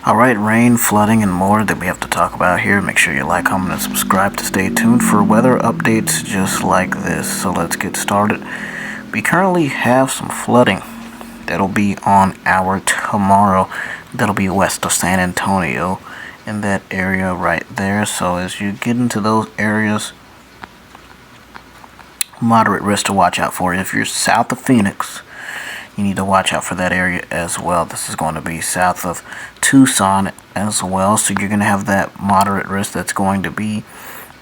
Alright, rain, flooding, and more that we have to talk about here. Make sure you like, comment, and subscribe to stay tuned for weather updates just like this. So let's get started. We currently have some flooding that'll be on our tomorrow. That'll be west of San Antonio in that area right there. So as you get into those areas, moderate risk to watch out for. If you're south of Phoenix, you need to watch out for that area as well. This is going to be south of Tucson as well, so you're going to have that moderate risk. That's going to be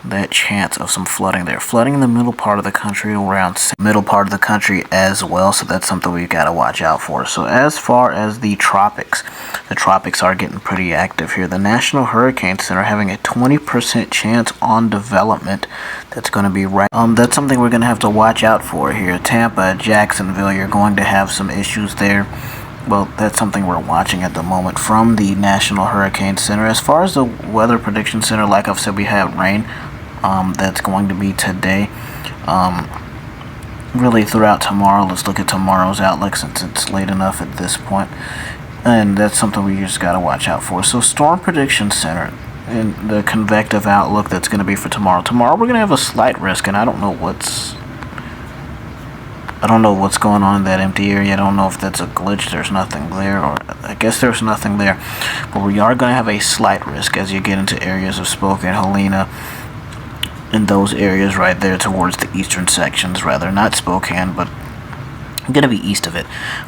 that chance of some flooding there. Flooding in the middle part of the country, around middle part of the country as well, so that's something we've got to watch out for. So as far as the tropics are getting pretty active here. The National Hurricane Center having a 20% chance on development. That's going to be right. That's something we're going to have to watch out for here. Tampa, Jacksonville, you're going to have some issues there. Well, that's something we're watching at the moment from the National Hurricane Center. As far as the Weather Prediction Center, like I've said, we have rain. That's going to be today. Really throughout tomorrow. Let's look at tomorrow's outlook since it's late enough at this point. And that's something we just got to watch out for. So Storm Prediction Center and the convective outlook that's going to be for tomorrow. Tomorrow we're going to have a slight risk, and I don't know what's going on in that empty area. I don't know if that's a glitch. There's nothing there, or I guess there's nothing there. But we are going to have a slight risk as you get into areas of Spokane, Helena, in those areas right there towards the eastern sections, rather. Not Spokane, but going to be east of it.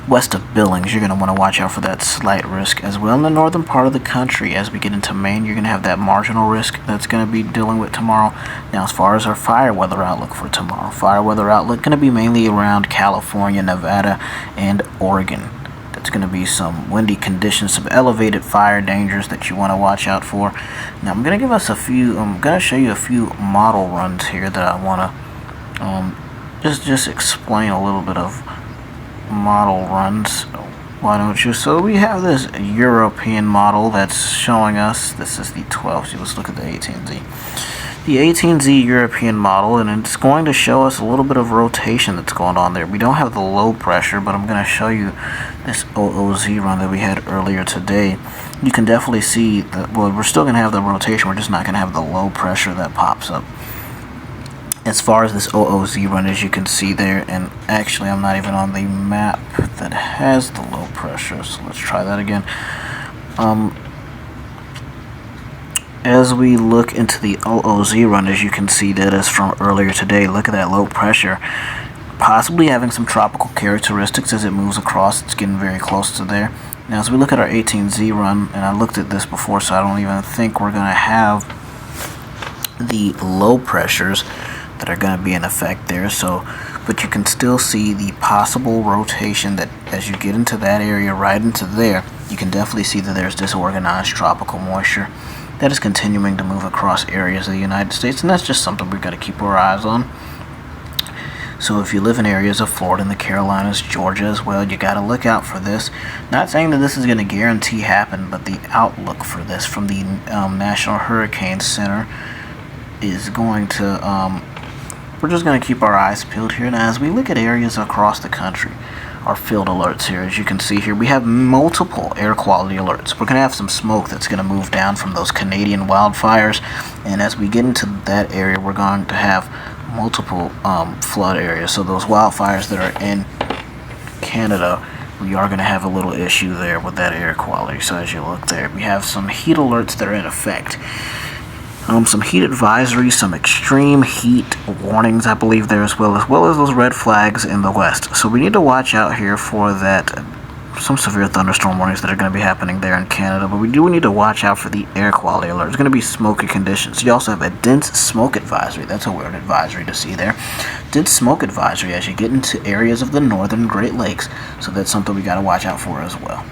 West of Billings, you're going to want to watch out for that slight risk as well. In the northern part of the country, as we get into Maine, you're going to have that marginal risk that's going to be dealing with tomorrow. Now, as far as our fire weather outlook for tomorrow, fire weather outlook going to be mainly around California, Nevada, and Oregon. That's going to be some windy conditions, some elevated fire dangers that you want to watch out for. Now, I'm going to show you a few model runs here that I want to just explain a little bit of model runs. Why don't you? So we have this European model that's showing us, this is the 12Z. Let's look at the 18Z. The 18Z European model, and it's going to show us a little bit of rotation that's going on there. We don't have the low pressure, but I'm going to show you this OOZ run that we had earlier today. You can definitely see that, well, we're still going to have the rotation, we're just not going to have the low pressure that pops up. As far as this OOZ run, as you can see there, and actually I'm not even on the map that has the low pressure, so let's try that again. As we look into the OOZ run, as you can see, that is from earlier today. Look at that low pressure, possibly having some tropical characteristics as it moves across. It's getting very close to there. Now, as we look at our 18Z run, and I looked at this before, so I don't even think we're going to have the low pressures that are going to be in effect there. So, but you can still see the possible rotation that as you get into that area, right into there, you can definitely see that there's disorganized tropical moisture that is continuing to move across areas of the United States, and that's just something we've got to keep our eyes on. So if you live in areas of Florida and the Carolinas, Georgia as well, you got to look out for this. Not saying that this is going to guarantee happen, but the outlook for this from the National Hurricane Center is going to, we're just going to keep our eyes peeled here. Now, as we look at areas across the country, our field alerts here, as you can see here, we have multiple air quality alerts. We're going to have some smoke that's going to move down from those Canadian wildfires, and as we get into that area, we're going to have multiple flood areas. So those wildfires that are in Canada, we are going to have a little issue there with that air quality. So as you look there, we have some heat alerts that are in effect. Some heat advisories, some extreme heat warnings, I believe, there as well as those red flags in the west. So we need to watch out here for that, some severe thunderstorm warnings that are going to be happening there in Canada. But we do need to watch out for the air quality alert. It's going to be smoky conditions. You also have a dense smoke advisory. That's a weird advisory to see there. Dense smoke advisory as you get into areas of the northern Great Lakes. So that's something we got to watch out for as well.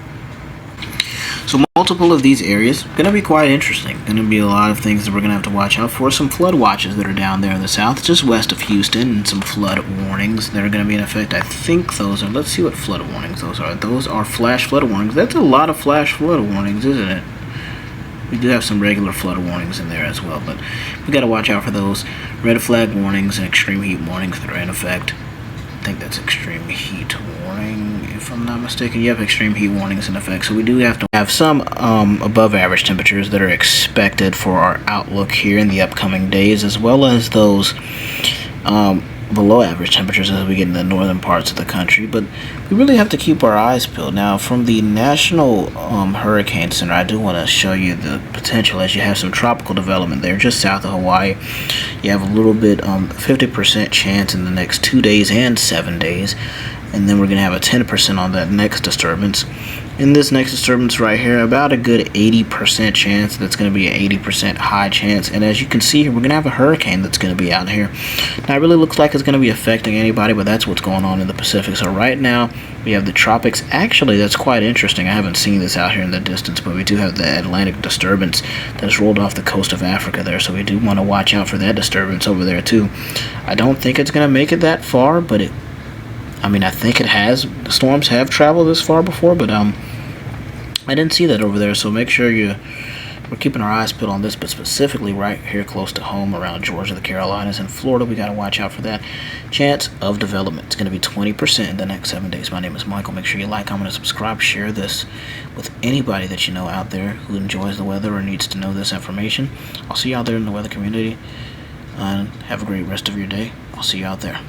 So multiple of these areas going to be quite interesting. Going to be a lot of things that we're going to have to watch out for. Some flood watches that are down there in the south, just west of Houston, and some flood warnings that are going to be in effect. I think those are, let's see what flood warnings those are. Those are flash flood warnings. That's a lot of flash flood warnings, isn't it? We do have some regular flood warnings in there as well, but we got to watch out for those red flag warnings and extreme heat warnings that are in effect. think that's extreme heat warning, if I'm not mistaken. You have extreme heat warnings in effect, so we do have to have some above average temperatures that are expected for our outlook here in the upcoming days, as well as those below average temperatures as we get in the northern parts of the country. But we really have to keep our eyes peeled. Now, from the National Hurricane Center, I do want to show you the potential as you have some tropical development there just south of Hawaii. You have a little bit 50% chance in the next 2 days and 7 days, and then we're going to have a 10% on that next disturbance. In this next disturbance right here, about a good 80% chance. That's going to be an 80% high chance. And as you can see here, we're going to have a hurricane that's going to be out here. Now, it really looks like it's going to be affecting anybody, but that's what's going on in the Pacific. So right now, we have the tropics. Actually, that's quite interesting. I haven't seen this out here in the distance, but we do have the Atlantic disturbance that has rolled off the coast of Africa there. So we do want to watch out for that disturbance over there, too. I don't think it's going to make it that far, but I think it has. The storms have traveled this far before, but I didn't see that over there, so make sure we're keeping our eyes peeled on this, but specifically right here close to home around Georgia, the Carolinas, and Florida, we got to watch out for that chance of development. It's going to be 20% in the next 7 days. My name is Michael. Make sure you like, comment, and subscribe. Share this with anybody that you know out there who enjoys the weather or needs to know this information. I'll see you out there in the weather community, and have a great rest of your day. I'll see you out there.